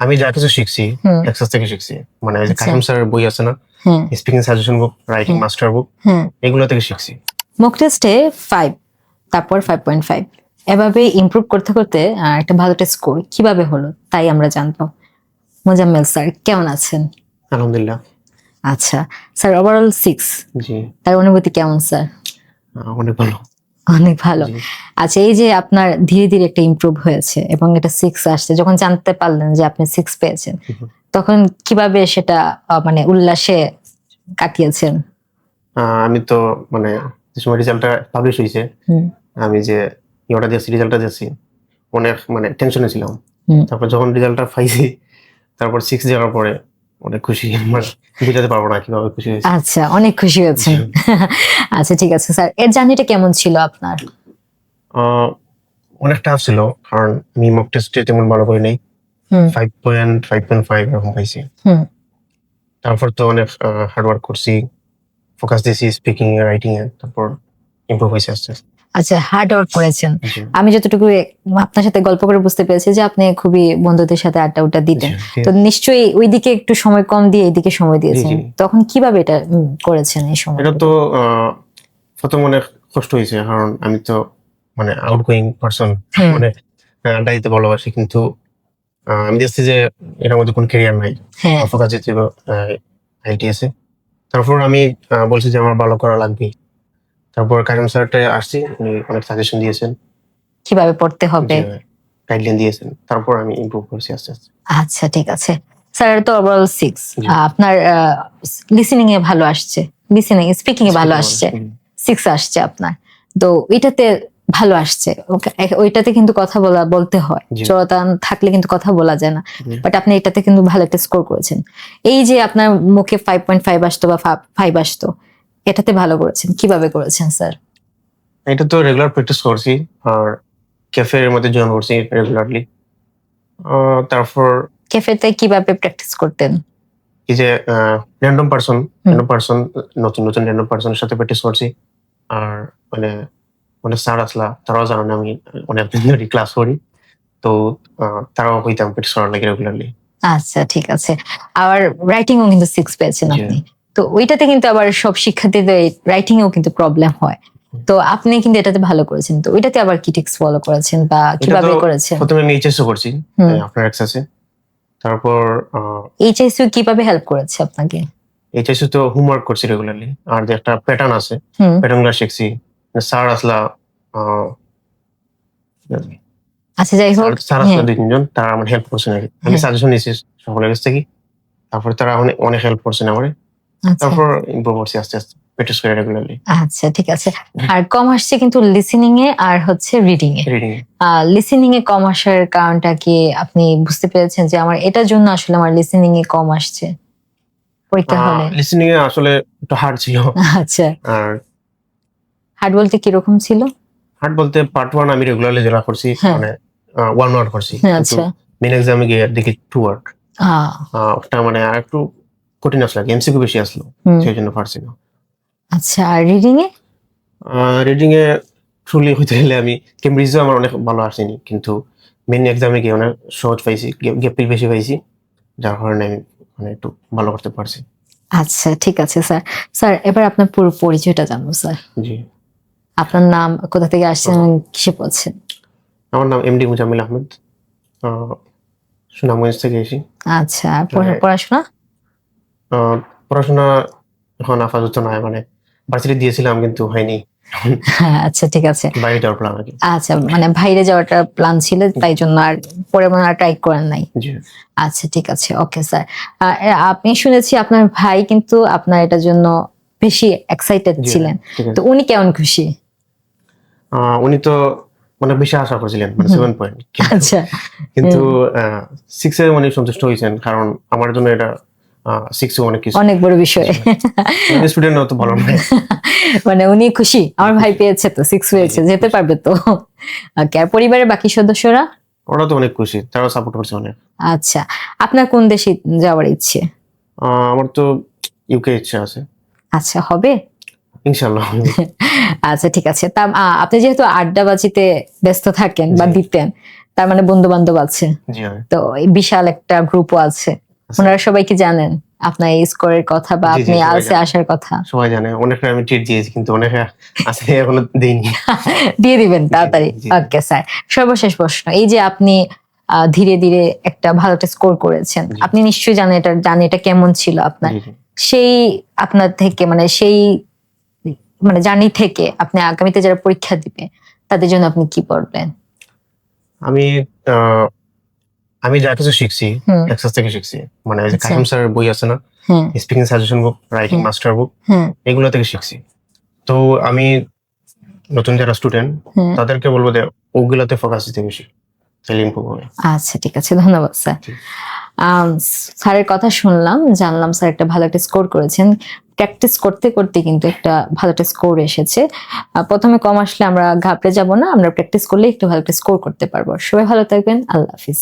আমি যা কিছু শিখছি হুম। এক্সাস থেকে শিখছি, মানে ওই যে আচ্ছা। কাসিম স্যারের বই আছে না, হুম স্পিকিং সাজেশন বুক, রাইটিং হুম। মাস্টার বুক, হুম। এগুলো থেকে শিখছি। মক টেস্টে 5, তারপর 5.5, এভাবে ইমপ্রুভ করতে করতে একটা ভালো একটা স্কোর কিভাবে হলো তাই আমরা জানবো। মোজাম্মেল স্যার কেমন আছেন? আলহামদুলিল্লাহ। আচ্ছা স্যার, ওভারঅল 6, জি, তার অনুভূতি কেমন স্যার? অনেক ভালো। অনেক ভালো। জি। আচ্ছা, এই যে আপনার ধীরে ধীরে একটা ইমপ্রুভ হয়েছে এবং এটা 6 আসছে, যখন জানতে পারলেন যে আপনি 6 পেয়েছেন, তখন কিভাবে সেটা মানে উল্লাসে কাটিয়েছেন? আমি তো মানে যে সময় রেজাল্টটা পাবলিশ হয়েছে, হুম আমি যে ইয়েটা দিয়েছি, রেজাল্টটা দিয়েছি, অনেক মানে টেনশনে ছিলাম। হুম। তারপর যখন রেজাল্টটা পাইছি, তারপর 6 যাওয়ার পরে অনেক খুশি, মানে বুঝাতে পারবো না কিভাবে খুশি হয়েছি। আচ্ছা, অনেক খুশি হয়েছেন। আচ্ছা ঠিক আছে স্যার, এর জার্নিটা কেমন ছিল আপনার? আহ, অনেক টাফ ছিল, কারণ আমি মক টেস্টে তেমন ভালো করি নাই, হুম 5.5 এরকম পাইছি। হুম। তারপর তো অনেক হার্ডওয়ার্ক করছি, ফোকাস দিয়েছি স্পিকিং এ, রাইটিং এ, তারপর ইমপ্রুভ হয়েছে আস্তে আস্তে। আচ্ছা, হার্ড ওয়ার্ক করেছেন। জি, আমি যতটুকু আপনার সাথে গল্প করে বুঝতে পেরেছি যে আপনি খুবই বন্ধুদের সাথে আড্ডা উড্ডা দিতেন, জি, তো নিশ্চয়ই ওইদিকে একটু সময় কম দিয়ে এইদিকে সময় দিয়েছেন। জি। তখন কিভাবে এটা করেছেন এই সময়? এটা তো প্রথম অনেক কষ্ট হয়েছে, কারণ আমি তো মানে আউটগোয়িং পারসন, হুম। মানে আড্ডা দিতে ভালোবাসি, কিন্তু আমি দেখছি যে এটার মধ্যে কোনো ক্যারিয়ার নাই, হ্যাঁ। ফোকাস দিতে হবে আইটিএস এ। তারপর আমি বলছি যে আমার ভালো করা লাগবে। তারপর কারিম স্যারটা আসছি, উনি অনেক সাজেশন দিয়েছেন, কিভাবে পড়তে হবে? যে গাইডলাইন দিয়েছেন। তারপর আমি ইমপ্রুভ করছি আস্তে আস্তে। আচ্ছা ঠিক আছে স্যার, তো ওভারঅল 6, জি। আপনার লিসেনিং এ ভালো আসছে, লিসেনিং স্পিকিং এ ভালো Speaking আসছে, হুম, 6 আসছে আপনার, তো এটাতে ভালো আসছে। ওইটাতে কিন্তু কথা বলতে হয়, জি। জড়তা থাকলে কিন্তু কথা বলা যায় না, জি। বাট আপনি এটাতে কিন্তু ভালো একটা স্কোর করেছেন। এই যে আপনার মুখে 5.5 আসতো বা 5 আসতো, এটাতে ভালো করেছেন, কিভাবে করেছেন স্যার? এটা তো রেগুলার প্র্যাকটিস করছি, আর ক্যাফে এর মধ্যে জয়েন করছি রেগুলারলি। তারপর ক্যাফেতে কিভাবে প্র্যাকটিস করতেন? এই যে র্যান্ডম পারসন, হুম। নতুন নতুন র্যান্ডম পারসনের সাথে প্র্যাকটিস করছি। আর মানে অনেক স্যার আসলা, তারাও জানেন আমি অনেক দিন ধরে ক্লাস করি, তো তারাও হইতাম প্র্যাকটিস করার লাগে রেগুলারলি। আচ্ছা ঠিক আছে। আবার রাইটিংও কিন্তু 6 পেয়েছেন জি। আপনি। তো ওইটাতে কিন্তু আবার সব শিক্ষার্থীদের রাইটিং এও কিন্তু প্রবলেম হয়। তো আপনি কিন্তু এটাতে ভালো করেছেন। তো ওইটাতে আবার কি টিপস ফলো করেছেন বা এটা কিভাবে তো করেছেন? প্রথমে আমি এইচএসও করছি, হুম। আপনার এক্সাসে। তারপর এইচএসইউ কিভাবে হেল্প করেছে আপনাকে? এইচএসে তো হোমওয়ার্ক করছি রেগুলারলি, আর যে একটা প্যাটার্ন আছে, হুম। প্যাটার্নগুলো শিখছি। স্যার আসলা, আহ, আচ্ছা যাই হোক। স্যার আসলা হ্যাঁ 2-3 জন, তারা আমার হেল্প করছেন আর কি। আমি হ্যাঁ। সাজেশন নিয়েছি সকলের কাছ থেকে, তারপর তারা অনেক অনেক হেল্প করছেন আমার। আচ্ছা তারপর ইমপ্রুভ করছি আস্তে আস্তে, প্র্যাকটিস করে রেগুলারলি। আচ্ছা ঠিক আছে। আর কম আসছে কিন্তু লিসেনিং এ আর হচ্ছে রিডিং এ। রিডিং লিসেনিং এ কম আসার কারণটা কি আপনি বুঝতে পেরেছেন যে আমার এটার জন্য আসলে আমার লিসেনিং এ কম আসছে পরীক্ষা হলে? লিসেনিং এ আসলে একটু হার্ড ছিল। আচ্ছা, আর হার্ড বলতে কিরকম ছিল? হার্ড বলতে পার্ট 1 আমি রেগুলারলি যেটা করছি, হ্যাঁ। মানে 1 ওয়ার্ড করছি, কিন্তু আচ্ছা। মেন এক্সামে গিয়ে দেখি 2 ওয়ার্ড। আহ, ওটা মানে আর একটু কঠিন আসলো, এমসিকিউ বেশি আসলো, হুম। সেই জন্য পারছি না। আচ্ছা, আর রিডিং এ? রিডিং এ ট্রুলি হইতে গেলে আমি কেমব্রিজও আমার অনেক ভালো আসেনি, কিন্তু মেন এক্সামে গিয়ে অনেক সহজ পাইছি, গ্যাপ বেশি পাইছি, যার কারণে আমি মানে একটু ভালো করতে পারছি। আচ্ছা ঠিক আছে স্যার। স্যার এবার আপনার পুরো পরিচয়টা জানবো স্যার। জি। আপনার নাম, কোথা থেকে আসছেন, কিসে পড়ছেন? আমার নাম এমডি মুজাম্মিল আহমেদ, আহ, সুনামগঞ্জ থেকে এসি। আচ্ছা, মানে পড়াশোনা? পড়াশোনা এখন আপাতত নয়, মানে ভার্সিটি দিয়েছিলাম কিন্তু হয়নি, হ্যাঁ আচ্ছা ঠিক আছে। বাইরে যাওয়ার প্ল্যান আর কি। আচ্ছা, মানে বাইরে যাওয়াটা প্ল্যান ছিল তাই জন্য আর পরে মনে হয় ট্রাই করেন নাই। জি। আচ্ছা ঠিক আছে, ওকে স্যার। আপনি শুনেছি আপনার ভাই কিন্তু আপনার এটার জন্য বেশি এক্সাইটেড জি, ছিলেন, ঠিক আছে। তো উনি কেমন খুশি? উনি তো মানে বেশি আশা করছিলেন, মানে 7 পয়েন্ট, আচ্ছা। কিন্তু 6-এ উনি সন্তুষ্ট হয়েছেন, কারণ আমার জন্য এটা 6 অনেক কিছু। অনেক বড় বিষয়। স্টুডেন্ট অত ভালো নয়। মানে উনি খুশি আমার ভাই পেয়েছে, তো 6 পেয়েছে, যেতে পারবে তো। ওকে, আর পরিবারের বাকি সদস্যরা? ওরা তো অনেক খুশি, তারাও সাপোর্ট করছে অনেক। আচ্ছা, আপনার কোন দেশে যাওয়ার ইচ্ছে? আমার তো ইউকে ইচ্ছা আছে, আচ্ছা, হবে ইনশাল্লাহ। আচ্ছা ঠিক আছে। তা আপনি যেহেতু আড্ডাবাজিতে ব্যস্ত থাকেন বা জি। দিতেন, তা তার মানে বন্ধু বান্ধব আছে, জি হ্যাঁ। তো এই বিশাল একটা গ্রুপও আছে। ওনারা সবাই কি জানেন আপনার এই স্কোরের কথা বা জি, জি, আপনি সবাই আলসে জানে। আসার কথা? সবাই জানে, অনেকে আমি ট্রিট দিয়েছি, কিন্তু অনেকে আছে এখনো দেইনি। দিয়ে দিবেন তাড়াতাড়ি। জি, জি। ওকে স্যার, সর্বশেষ প্রশ্ন, এই যে আপনি ধীরে ধীরে একটা ভালো একটা স্কোর করেছেন, জি। আপনি নিশ্চয়ই জানেন এটা কেমন ছিল আপনার, জি, জি। সেই আপনার থেকে মানে সেই মানে জার্নি থেকে আপনি আগামীতে যারা পরীক্ষা দিবে তাদের জন্য আপনি কি বলবেন? আমি আহ, আমি যা কিছু শিখছি হুম। এক্সাস থেকে শিখছি, মানে ওই যে আচ্ছা। কাসিম স্যারের বই আছে না, হ্যাঁ স্পিকিং সাজেশন বুক, রাইটিং হ্যাঁ মাস্টার বুক, হ্যাঁ এগুলো থেকে শিখছি। তো আমি নতুন যারা স্টুডেন্ট হ্যাঁ। তাদেরকে বলবো যে ওগুলাতে ফোকাস দিতে বেশি, তাহলে ইমপ্রুভ হবে। আচ্ছা ঠিক আছে, ধন্যবাদ স্যার। জি। স্যারের কথা শুনলাম, জানলাম স্যার একটা ভালো একটা স্কোর করেছেন। প্র্যাকটিস করতে করতে কিন্তু একটা ভালো একটা স্কোর এসেছে। প্রথমে কম আসলে আমরা ঘাবড়ে যাব না, আমরা প্র্যাকটিস করলে একটু ভালো একটা স্কোর করতে পারবো। সবাই ভালো থাকবেন, আল্লাহ হাফিজ।